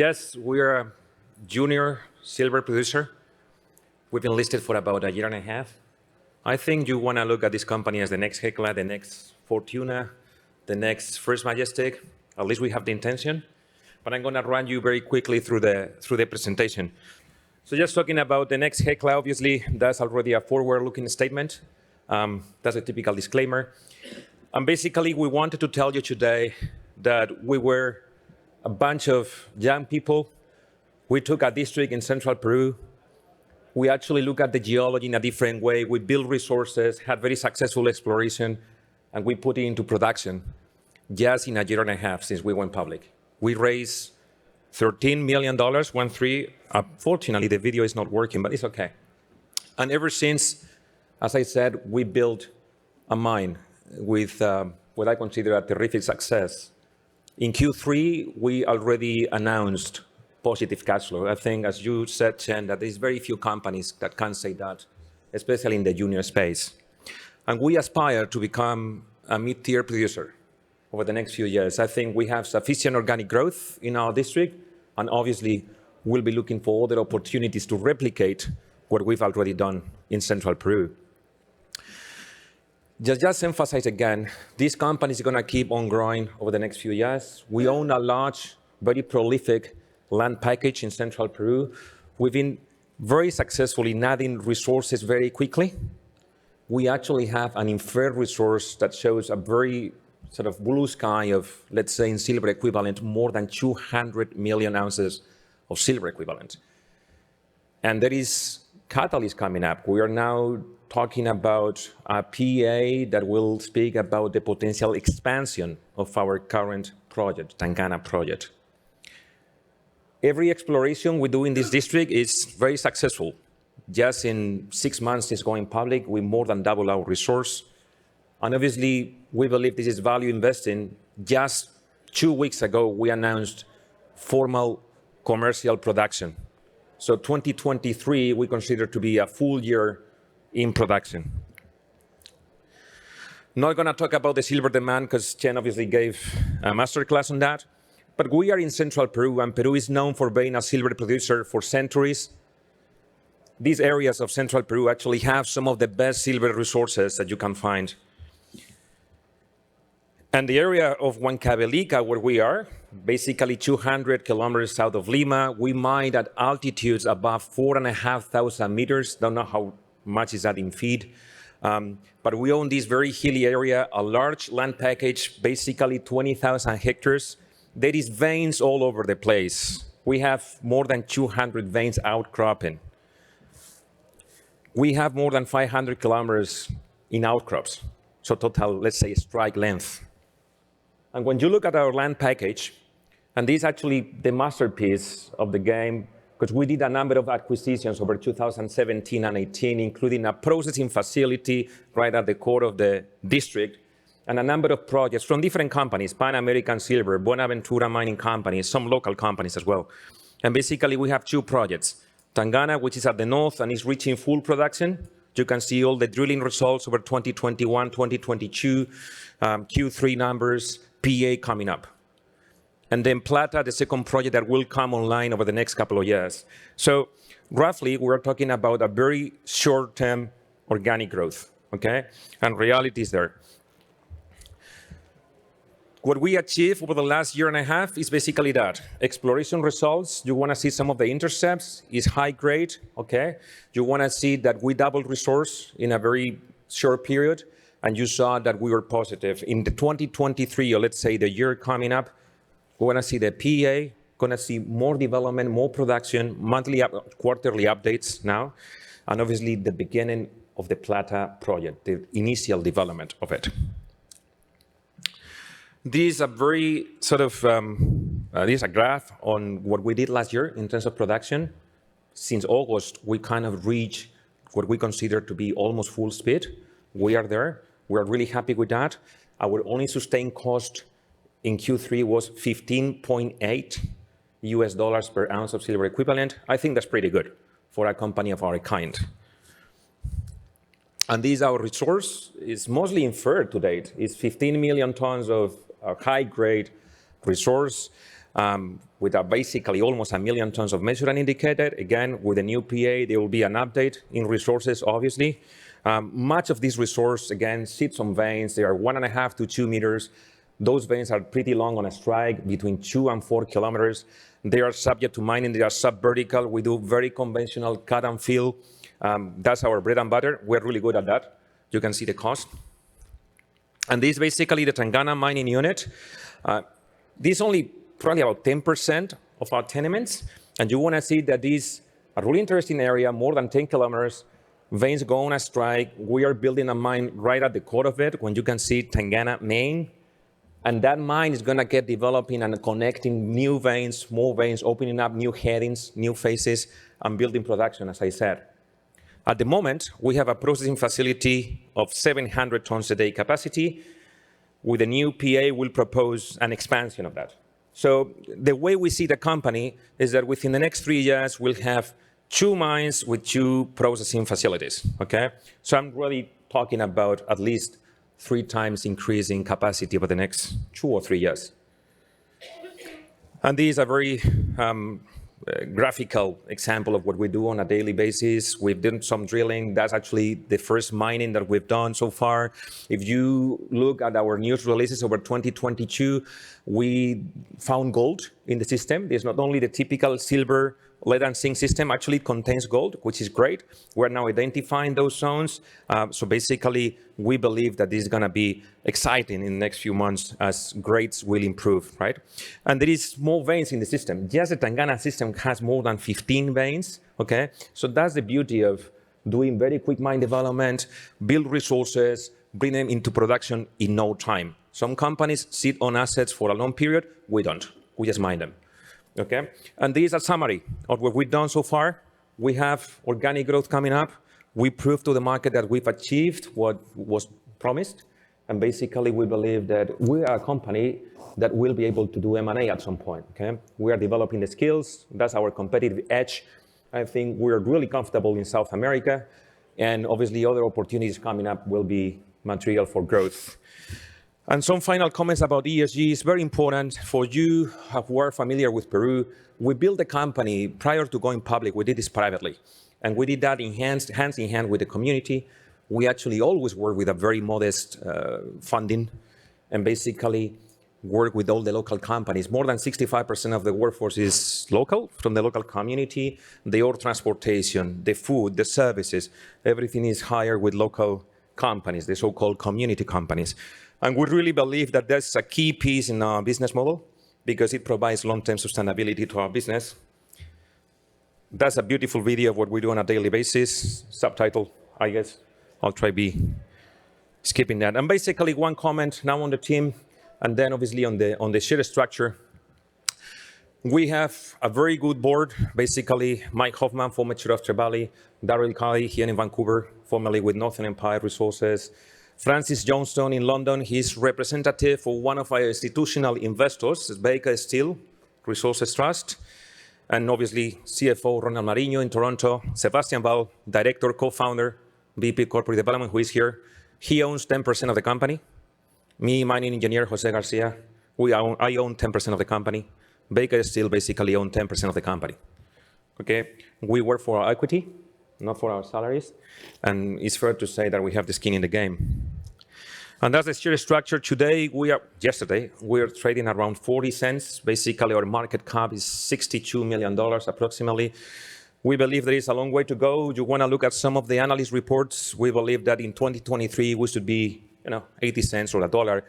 Yes, we're a junior silver producer. We've been listed for about a year and a half. I think you want to look at this company as the next Hecla, the next Fortuna, the next First Majestic. At least we have the intention. But I'm going to run you very quickly through the presentation. So just talking about the next Hecla, obviously, that's already a forward-looking statement. That's a typical disclaimer. And basically, we wanted to tell you today that we were a bunch of young people. We took a district in central Peru. We actually look at the geology in a different way. We built resources, had very successful exploration, and we put it into production just in a year and a half since we went public. We raised $13 million, 1-3. Unfortunately, the video is not working, but it's okay. And ever since, as I said, we built a mine with what I consider a terrific success. In Q3, we already announced positive cash flow. I think, as you said, Chen, that there's very few companies that can say that, especially in the junior space. And we aspire to become a mid-tier producer over the next few years. I think we have sufficient organic growth in our district, and obviously, we'll be looking for other opportunities to replicate what we've already done in central Peru. Just emphasize again, this company is going to keep on growing over the next few years. We own a large, very prolific land package in central Peru. We've been very successful in adding resources very quickly. We actually have an inferred resource that shows a very sort of blue sky of, let's say, in silver equivalent, more than 200 million ounces of silver equivalent. And there is catalyst coming up. We are now talking about a PEA that will speak about the potential expansion of our current project, Tangana project. Every exploration we do in this district is very successful. Just in 6 months since going public, we more than doubled our resource. And obviously, we believe this is value investing. Just 2 weeks ago, we announced formal commercial production. So 2023, we consider to be a full year in production. Not going to talk about the silver demand because Chen obviously gave a masterclass on that. But we are in central Peru, and Peru is known for being a silver producer for centuries. These areas of central Peru actually have some of the best silver resources that you can find. And the area of Huancavelica, where we are, basically 200 kilometers south of Lima, we mine at altitudes above 4,500 meters. Don't know how much is that in feet. But we own this very hilly area, a large land package, basically 20,000 hectares. There is veins all over the place. We have more than 200 veins outcropping. We have more than 500 kilometers in outcrops. So total, let's say, strike length. And when you look at our land package, and this is actually the masterpiece of the game, because we did a number of acquisitions over 2017 and 18, including a processing facility right at the core of the district, and a number of projects from different companies, Pan American Silver, Buenaventura Mining Company, some local companies as well. And basically, we have 2 projects. Tangana, which is at the north and is reaching full production. You can see all the drilling results over 2021, 2022, Q3 numbers, PA coming up. And then Plata, the second project that will come online over the next couple of years. So roughly, we're talking about a very short-term organic growth, okay? And reality is there. What we achieved over the last year and a half is basically that. Exploration results, you want to see some of the intercepts, is high grade, okay? You want to see that we doubled resource in a very short period, and you saw that we were positive. In the 2023, or let's say the year coming up, we want to see the PEA, going to see more development, more production, monthly, quarterly updates now, and obviously the beginning of the Plata project, the initial development of it. This is a very sort of, this is a graph on what we did last year in terms of production. Since August, we kind of reached what we consider to be almost full speed. We are there. We're really happy with that. Our only sustained cost in Q3 was $15.8 per ounce of silver equivalent. I think that's pretty good for a company of our kind. And this, our resource, is mostly inferred to date. It's 15 million tons of high-grade resource. with basically almost 1 million tons of measured and indicated. Again, with the new PA, there will be an update in resources, obviously. Much of this resource, again, sits on veins. They are 1.5 to 2 meters. Those veins are pretty long on a strike, between 2 and 4 kilometers. They are subject to mining. They are sub-vertical. We do very conventional cut and fill. That's our bread and butter. We're really good at that. You can see the cost. And this is basically the Tangana mining unit. This is only probably about 10% of our tenements. And you want to see that this is a really interesting area, more than 10 kilometers. Veins go on a strike. We are building a mine right at the core of it, when you can see Tangana main. And that mine is going to get developing and connecting new veins, more veins, opening up new headings, new faces, and building production, as I said. At the moment, we have a processing facility of 700 tons a day capacity. With the new PA, we'll propose an expansion of that. So the way we see the company is that within the next 3 years, we'll have 2 mines with 2 processing facilities, okay? So I'm really talking about at least 3 times increase in capacity over the next 2 or 3 years. And these are very graphical example of what we do on a daily basis. We've done some drilling. That's actually the first mining that we've done so far. If you look at our news releases over 2022, we found gold in the system. There's not only the typical silver, lead and zinc system, actually it contains gold, which is great. We're now identifying those zones. So basically, we believe that this is going to be exciting in the next few months as grades will improve, right? And there is more veins in the system. Just the Tangana system has more than 15 veins, okay? So that's the beauty of doing very quick mine development, build resources, bring them into production in no time. Some companies sit on assets for a long period. We don't. We just mine them. Okay, and this is a summary of what we've done so far. We have organic growth coming up. We proved to the market that we've achieved what was promised. And basically, we believe that we are a company that will be able to do M&A at some point, okay? We are developing the skills. That's our competitive edge. I think we're really comfortable in South America. And obviously, other opportunities coming up will be material for growth. And some final comments about ESG is very important for you who are familiar with Peru. We built a company prior to going public. We did this privately. And we did that hand in hand with the community. We actually always work with a very modest funding and basically work with all the local companies. More than 65% of the workforce is local, from the local community. The ore transportation, the food, the services, everything is hired with local companies, the so-called community companies. And we really believe that that's a key piece in our business model because it provides long-term sustainability to our business. That's a beautiful video of what we do on a daily basis. Subtitle, I guess. I'll try be skipping that. And basically one comment now on the team, and then obviously on the share structure. We have a very good board. Basically, Mike Hoffman, former chair of Trevally, Daryl Kelly here in Vancouver, formerly with Northern Empire Resources, Francis Johnstone in London. He's representative for one of our institutional investors, Baker Steel Resources Trust, and obviously CFO Ronald Marino in Toronto, Sebastian Val, director, co-founder, VP Corporate Development, who is here. He owns 10% of the company. Me, mining engineer, José Garcia, I own 10% of the company. Baker Steel basically owns 10% of the company. Okay, we work for our equity, not for our salaries, and it's fair to say that we have the skin in the game. And that's the share structure today. Yesterday, we are trading around 40 cents. Basically, our market cap is $62 million approximately. We believe there is a long way to go. You want to look at some of the analyst reports. We believe that in 2023, we should be 80 cents or $1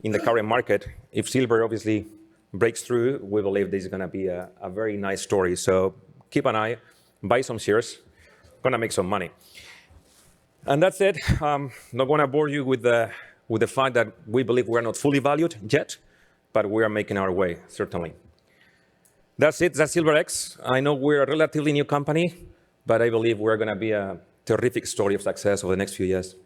in the current market. If silver obviously breaks through, we believe this is going to be a very nice story. So keep an eye, buy some shares, going to make some money. And that's it. Not going to bore you with the fact that we believe we're not fully valued yet, but we are making our way, certainly. That's it. That's SilverX. I know we're a relatively new company, but I believe we're going to be a terrific story of success over the next few years.